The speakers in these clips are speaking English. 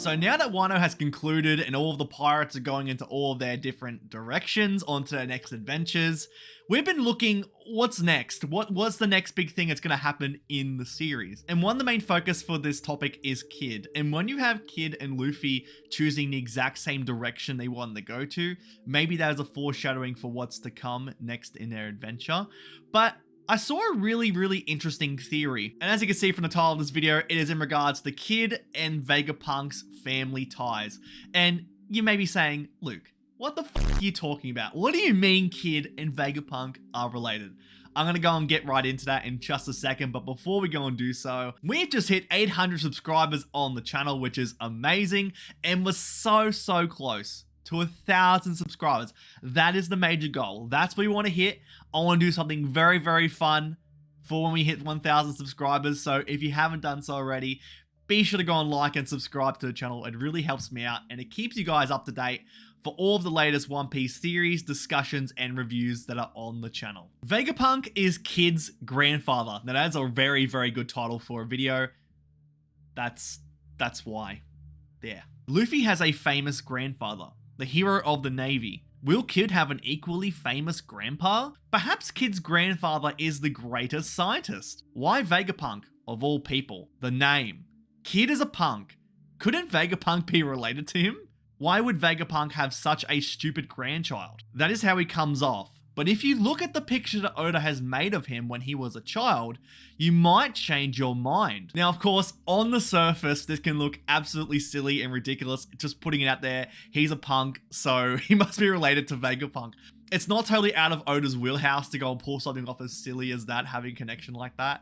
So now that Wano has concluded and all of the pirates are going into all of their different directions onto their next adventures, we've been looking what's next. What's the next big thing that's going to happen in the series? And one of the main focus for this topic is Kid. And when you have Kid and Luffy choosing the exact same direction they want to go to, maybe that is a foreshadowing for what's to come next in their adventure. But I saw a really interesting theory, and as you can see from the title of this video, it is in regards to Kid and Vegapunk's family ties. And you may be saying, Luke, what the f are you talking about? What do you mean Kid and Vegapunk are related? I'm going to go and get right into that in just a second, but before we go and do so, we've just hit 800 subscribers on the channel, which is amazing, and we're so close to 1,000 subscribers. That is the major goal. That's what we want to hit. I want to do something very fun for when we hit 1,000 subscribers. So if you haven't done so already, be sure to go and like and subscribe to the channel. It really helps me out and it keeps you guys up to date for all of the latest One Piece theories, discussions, and reviews that are on the channel. Vegapunk is Kid's grandfather. Now that's a very good title for a video. That's why. There. Luffy has a famous grandfather, the hero of the Navy. Will Kid have an equally famous grandpa? Perhaps Kid's grandfather is the greatest scientist. Why Vegapunk, of all people? The name. Kid is a punk. Couldn't Vegapunk be related to him? Why would Vegapunk have such a stupid grandchild? That is how he comes off. But if you look at the picture that Oda has made of him when he was a child, you might change your mind. Now, of course, on the surface, this can look absolutely silly and ridiculous. Just putting it out there, he's a punk, so he must be related to Vegapunk. It's not totally out of Oda's wheelhouse to go and pull something off as silly as that, having a connection like that.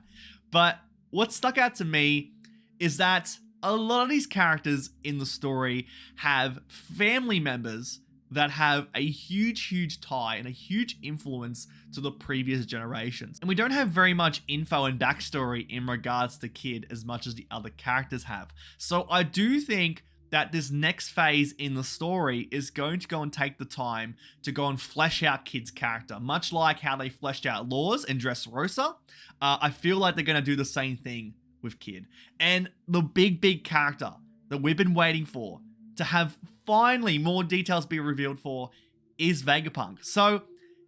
But what stuck out to me is that a lot of these characters in the story have family members that have a huge tie and a huge influence to the previous generations. And we don't have very much info and backstory in regards to Kid as much as the other characters have. So I do think that this next phase in the story is going to go and take the time to go and flesh out Kid's character, much like how they fleshed out Law's and Dressrosa. I feel like they're going to do the same thing with Kid. And the big character that we've been waiting for to have finally more details be revealed for is Vegapunk. So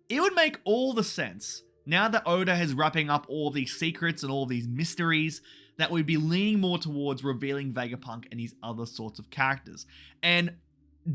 it would make all the sense now that Oda is wrapping up all these secrets and all these mysteries that we'd be leaning more towards revealing Vegapunk and these other sorts of characters. And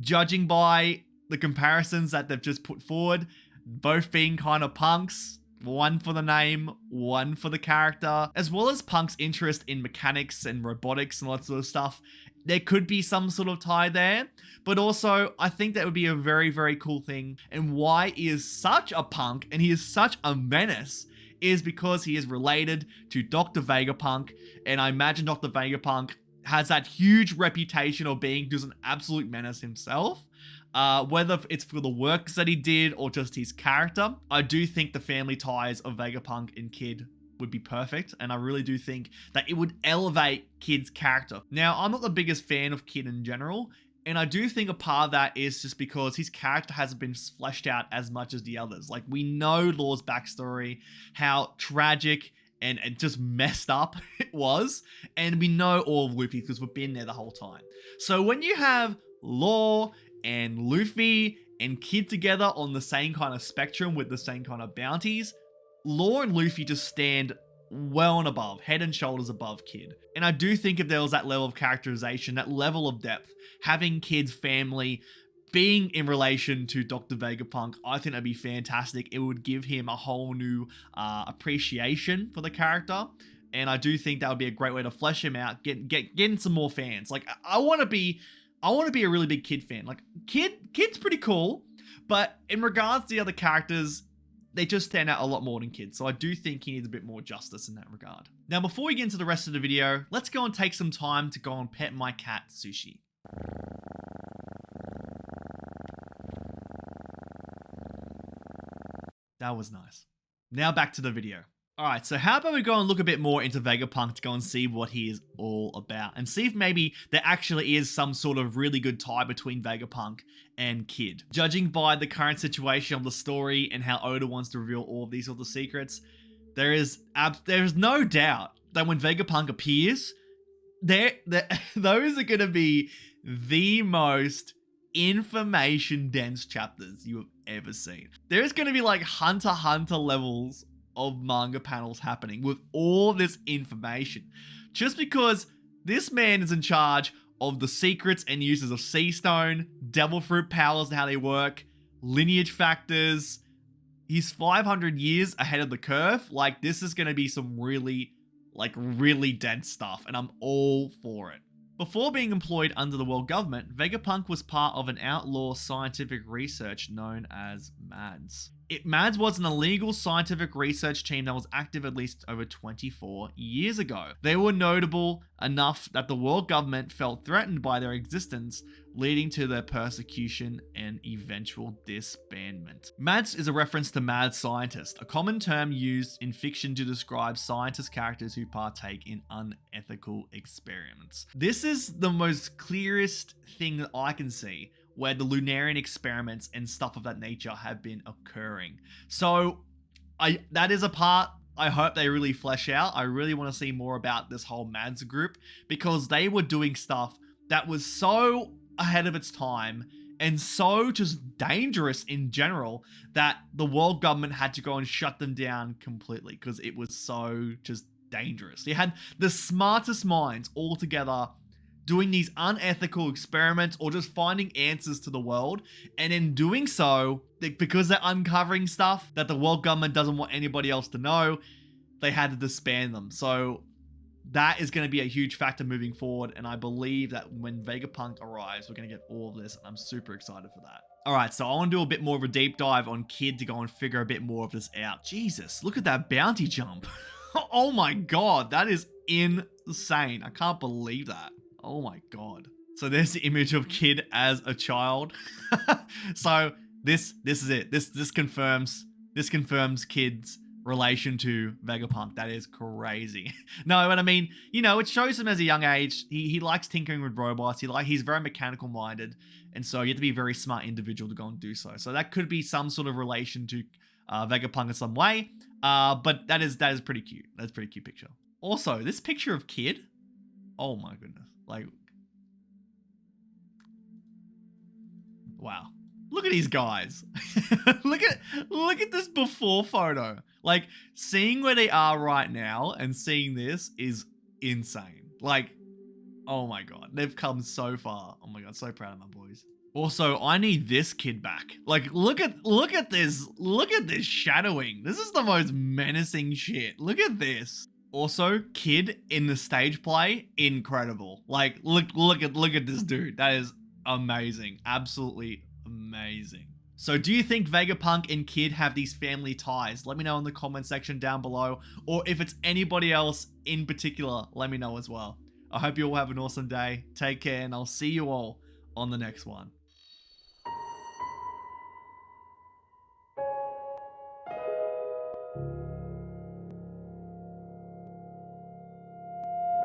judging by the comparisons that they've just put forward, both being kind of punks, one for the name, one for the character, as well as Punk's interest in mechanics and robotics and lots of stuff, there could be some sort of tie there. But also, I think that would be a very cool thing. And why he is such a punk and he is such a menace is because he is related to Dr. Vegapunk. And I imagine Dr. Vegapunk has that huge reputation of being just an absolute menace himself. Whether it's for the works that he did or just his character, I do think the family ties of Vegapunk and Kid would be perfect, and I really do think that it would elevate Kid's character. Now, I'm not the biggest fan of Kid in general, and I do think a part of that is just because his character hasn't been fleshed out as much as the others. Like, we know Law's backstory, how tragic and just messed up it was, and we know all of Luffy because we've been there the whole time. So when you have Law and Luffy and Kid together on the same kind of spectrum with the same kind of bounties, Law and Luffy just stand well and above, head and shoulders above Kid. And I do think if there was that level of characterization, that level of depth, having Kid's family being in relation to Dr. Vegapunk, I think that'd be fantastic. It would give him a whole new appreciation for the character. And I do think that would be a great way to flesh him out, getting some more fans. Like, I want to be a really big Kid fan. Like, Kid's pretty cool, but in regards to the other characters, they just stand out a lot more than Kid. So I do think he needs a bit more justice in that regard. Now, before we get into the rest of the video, let's go and take some time to go and pet my cat, Sushi. That was nice. Now back to the video. Alright, so how about we go and look a bit more into Vegapunk to go and see what he is all about, and see if maybe there actually is some sort of really good tie between Vegapunk and Kid. Judging by the current situation of the story and how Oda wants to reveal all of these sorts of secrets, there is no doubt that when Vegapunk appears, those are going to be the most information dense chapters you have ever seen. There's going to be like Hunter x Hunter levels of manga panels happening with all this information. Just because this man is in charge of the secrets and uses of Sea Stone, Devil Fruit powers and how they work, lineage factors. He's 500 years ahead of the curve. Like, this is going to be some really dense stuff, and I'm all for it. Before being employed under the world government, Vegapunk was part of an outlaw scientific research known as MADS. MADS was an illegal scientific research team that was active at least over 24 years ago. They were notable enough that the world government felt threatened by their existence, leading to their persecution and eventual disbandment. MADS is a reference to mad scientist, a common term used in fiction to describe scientist characters who partake in unethical experiments. This is the most clearest thing that I can see where the Lunarian experiments and stuff of that nature have been occurring. So that is a part I hope they really flesh out. I really want to see more about this whole MADS group, because they were doing stuff that was so ahead of its time and so just dangerous in general that the world government had to go and shut them down completely because it was so just dangerous. You had the smartest minds all together doing these unethical experiments or just finding answers to the world. And in doing so, because they're uncovering stuff that the world government doesn't want anybody else to know, they had to disband them. So that is going to be a huge factor moving forward. And I believe that when Vegapunk arrives, we're going to get all of this. And I'm super excited for that. All right, so I want to do a bit more of a deep dive on Kid to go and figure a bit more of this out. Jesus, look at that bounty jump. Oh my God, that is insane. I can't believe that. Oh my God. So there's the image of Kid as a child. So this is it. This confirms Kid's relation to Vegapunk. That is crazy. No, but I mean, you know, it shows him as a young age. He likes tinkering with robots. He's very mechanical minded, and so you have to be a very smart individual to go and do so. So that could be some sort of relation to Vegapunk in some way. But that is pretty cute. That's a pretty cute picture. Also, this picture of Kid. Oh my goodness. Like, wow. Look at these guys. look at this before photo. Like, seeing where they are right now and seeing this is insane. Like, oh my God. They've come so far. Oh my God. So proud of my boys. Also, I need this Kid back. Like, look at this. Look at this shadowing. This is the most menacing shit. Look at this. Also, Kid in the stage play, incredible. Like, look at this dude. That is amazing. Absolutely amazing. So do you think Vegapunk and Kid have these family ties? Let me know in the comment section down below. Or if it's anybody else in particular, let me know as well. I hope you all have an awesome day. Take care, and I'll see you all on the next one.